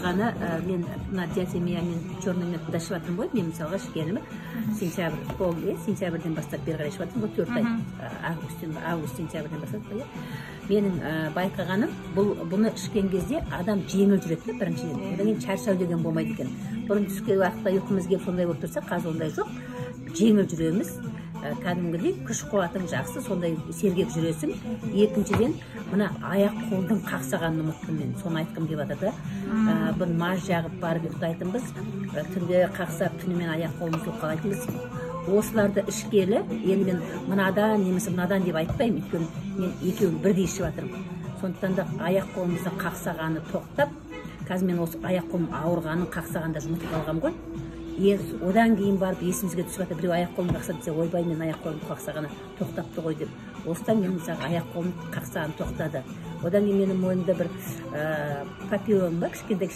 Ғана мен мына диатемиямен черный методда ішіп жатырмын ғой. Мен мысалға ішкенім сентябрьден бастап бері қарай ішіп жатырмын ғой, 4 ай. Август сентябрьден бастап қой. Менің байқағаным, бұны ішкен кезде адам жеңіл жүреді, біріншіден. Одан кейін шаршау деген болмайды екен. Бұрын түскен уақытта ұйқымыз келіп сондай болып тұрса, қазір ондай жоқ. Жеңіл жүреміз. Кәдімгідей күш қуатың жақсы, сондай сергек жүресің. Екіншіден, мына аяқ қолдың қақсағанын ұмыттым мен. Соны айтқым келіп жатыр да. Бір маж жағып барып ұйықтайтынбыз. Түнде қақсап, түнімен аяқ қолымызды ұйықтайтынбыз. Осыларды ішкелі, енді мен мынадан немесе мынадан деп айтпаймын, өйткені мен екеуін бірдей ішіп жатырмын. Сондықтан да аяқ қолымызды қақсағаны тоқтап, қазір мен осы аяқ қолым ауырғанын қақсағанда жұмытып алғам ғой. Одан кейін барып есімізге түсіп жатыр, біреу аяқ қолын қақса десе, ойбай, мен аяқ қолым қақсағаны тоқтапты ғой деп. Осыдан мен мысалы аяқ қолым қақсағаны тоқтады. Одан кейін менің мойнымда бір папиллом бар, кішкентай